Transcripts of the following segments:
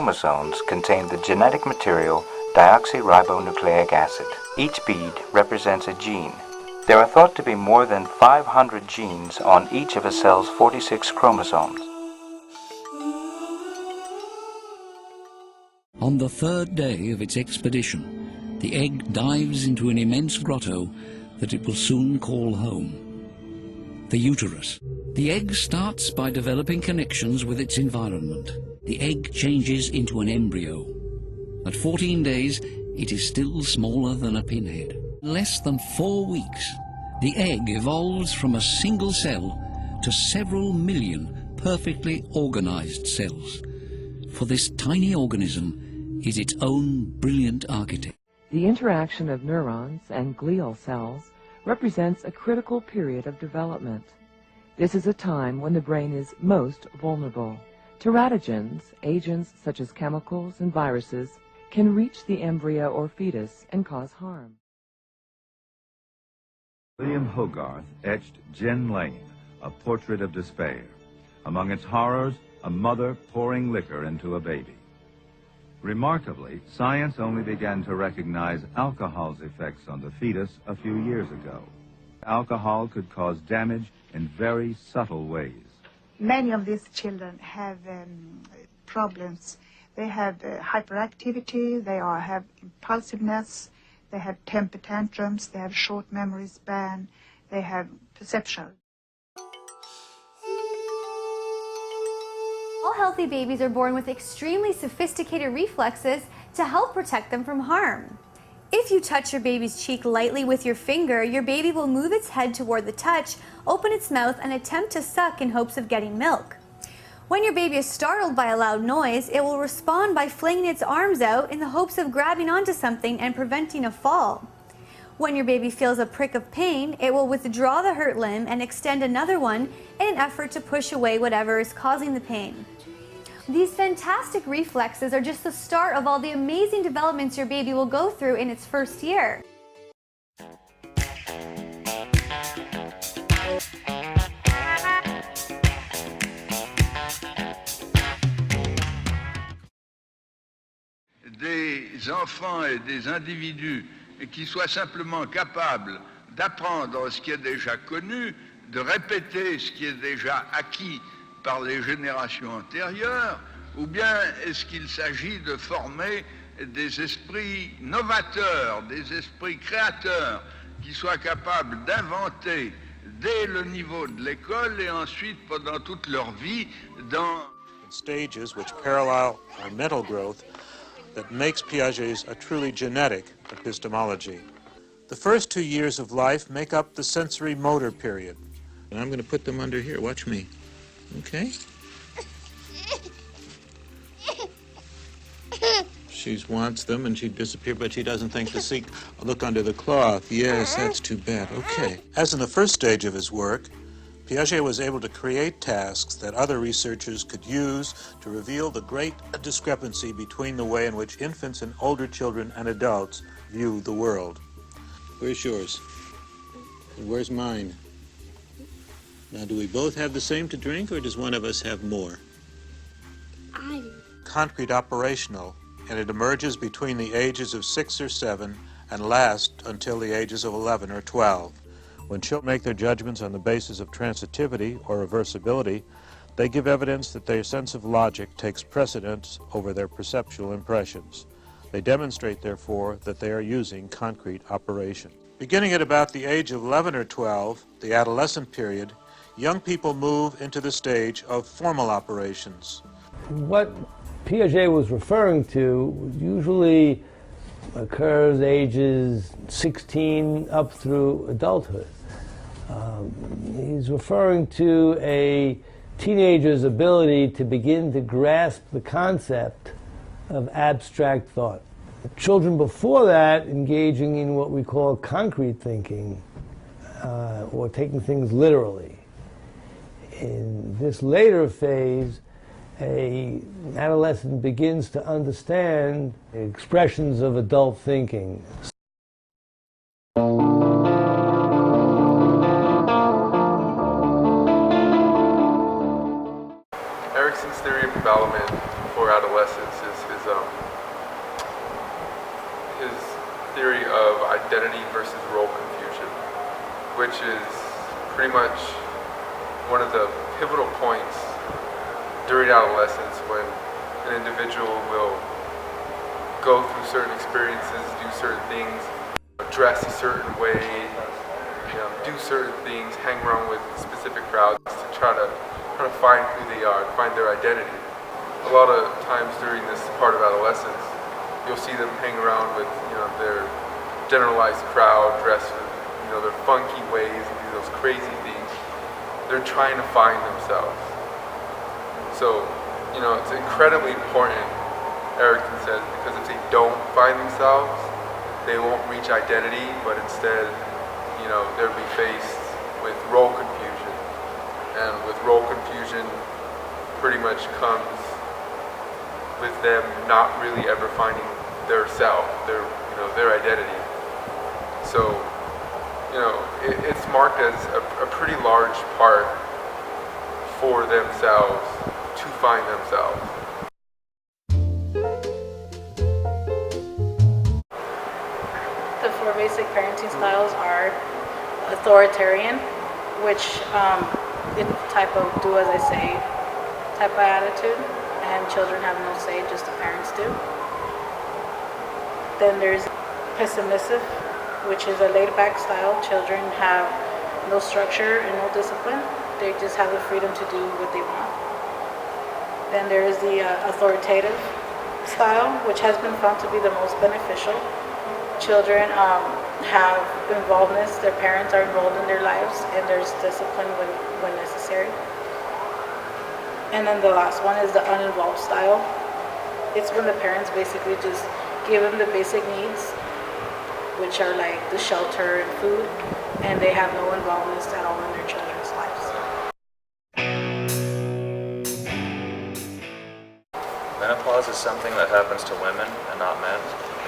chromosomes contain the genetic material deoxyribonucleic acid. Each bead represents a gene. There are thought to be more than 500 genes on each of a cell's 46 chromosomes. On the third day of its expedition, the egg dives into an immense grotto that it will soon call home. The uterus. The egg starts by developing connections with its environment. The egg changes into an embryo. At 14 days, it is still smaller than a pinhead. In less than 4 weeks, the egg evolves from a single cell to several million perfectly organized cells. For this tiny organism is its own brilliant architect. The interaction of neurons and glial cells represents a critical period of development. This is a time when the brain is most vulnerable. Teratogens, agents such as chemicals and viruses, can reach the embryo or fetus and cause harm. William Hogarth etched Gin Lane, a portrait of despair. Among its horrors, a mother pouring liquor into a baby. Remarkably, science only began to recognize alcohol's effects on the fetus a few years ago. Alcohol could cause damage in very subtle ways. Many of these children have problems. They have hyperactivity, they have impulsiveness, they have temper tantrums, they have short memory span, they have perception. All healthy babies are born with extremely sophisticated reflexes to help protect them from harm. If you touch your baby's cheek lightly with your finger, your baby will move its head toward the touch, open its mouth, and attempt to suck in hopes of getting milk. When your baby is startled by a loud noise, it will respond by flinging its arms out in the hopes of grabbing onto something and preventing a fall. When your baby feels a prick of pain, it will withdraw the hurt limb and extend another one in an effort to push away whatever is causing the pain. These fantastic reflexes are just the start of all the amazing developments your baby will go through in its first year. Des enfants et des individus qui soient simplement capables d'apprendre ce qui est déjà connu, de répéter ce qui est déjà acquis par les générations antérieures, ou bien est-ce qu'il s'agit de former des esprits novateurs, des esprits créateurs, qui soient capables d'inventer dès le niveau de l'école et ensuite pendant toute leur vie dans stages which parallel our mental growth that makes Piaget's a truly genetic epistemology. The first 2 years of life make up the sensory motor period. And I'm going to put them under here. Watch me. Okay? She wants them and she'd disappear, but she doesn't think to seek a look under the cloth. Yes, that's too bad. Okay. As in the first stage of his work, Piaget was able to create tasks that other researchers could use to reveal the great discrepancy between the way in which infants and older children and adults view the world. Where's yours? And where's mine? Now, do we both have the same to drink, or does one of us have more? I do. Concrete operational, and it emerges between the ages of 6 or 7 and lasts until the ages of 11 or 12. When children make their judgments on the basis of transitivity or reversibility, they give evidence that their sense of logic takes precedence over their perceptual impressions. They demonstrate, therefore, that they are using concrete operation. Beginning at about the age of 11 or 12, the adolescent period, young people move into the stage of formal operations. What Piaget was referring to usually occurs ages 16 up through adulthood. He's referring to a teenager's ability to begin to grasp the concept of abstract thought. Children before that engaging in what we call concrete thinking, or taking things literally. In this later phase, an adolescent begins to understand expressions of adult thinking. Erikson's theory of development for adolescence is his theory of identity versus role confusion, which is pretty much one of the pivotal points during adolescence when an individual will go through certain experiences, do certain things, dress a certain way, do certain things, hang around with specific crowds to try to find who they are, find their identity. A lot of times during this part of adolescence, you'll see them hang around with their generalized crowd, dress with their funky ways and do those crazy things. They're trying to find themselves. So, it's incredibly important, Erickson says, because if they don't find themselves, they won't reach identity, but instead, they'll be faced with role confusion. And with role confusion, pretty much comes with them not really ever finding their self, their identity. So, it's marked as a pretty large part for themselves to find themselves. The four basic parenting styles are authoritarian, which is type of do as I say type of attitude, and children have no say, just the parents do. Then there's pessimistic, which is a laid-back style. Children have no structure and no discipline. They just have the freedom to do what they want. Then there is the authoritative style, which has been found to be the most beneficial. Children have involvedness. Their parents are involved in their lives, and there's discipline when necessary. And then the last one is the uninvolved style. It's when the parents basically just give them the basic needs, which are like the shelter and food, and they have no involvement at all in their children's lives. Menopause is something that happens to women and not men,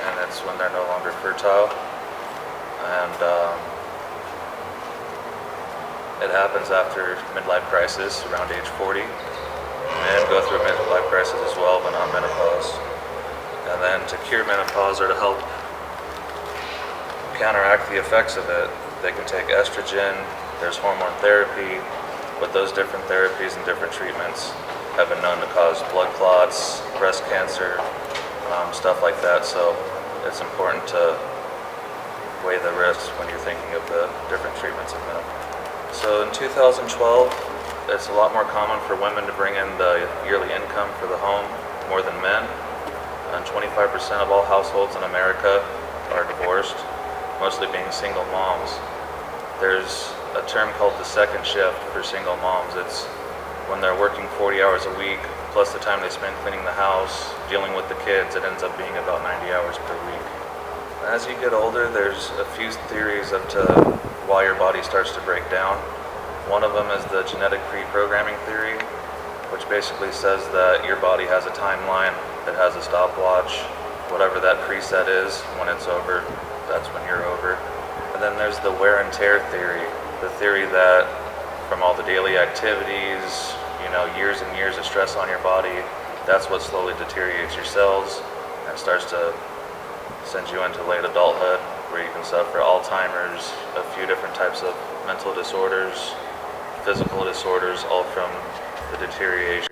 and it's when they're no longer fertile. And it happens after midlife crisis, around age 40. Men go through a midlife crisis as well, but not menopause. And then to cure menopause or to help counteract the effects of it, they can take estrogen, there's hormone therapy, but those different therapies and different treatments have been known to cause blood clots, breast cancer, stuff like that. So it's important to weigh the risks when you're thinking of the different treatments of menopause. So in 2012, it's a lot more common for women to bring in the yearly income for the home more than men. And 25% of all households in America are divorced, mostly being single moms. There's a term called the second shift for single moms. It's when they're working 40 hours a week, plus the time they spend cleaning the house, dealing with the kids, it ends up being about 90 hours per week. As you get older, there's a few theories as to why your body starts to break down. One of them is the genetic pre-programming theory, which basically says that your body has a timeline that has a stopwatch. Whatever that preset is, when it's over, that's when you're over. And then there's the wear and tear theory, the theory that from all the daily activities, years and years of stress on your body, that's what slowly deteriorates your cells and starts to send you into late adulthood, where you can suffer Alzheimer's, a few different types of mental disorders, physical disorders, all from the deterioration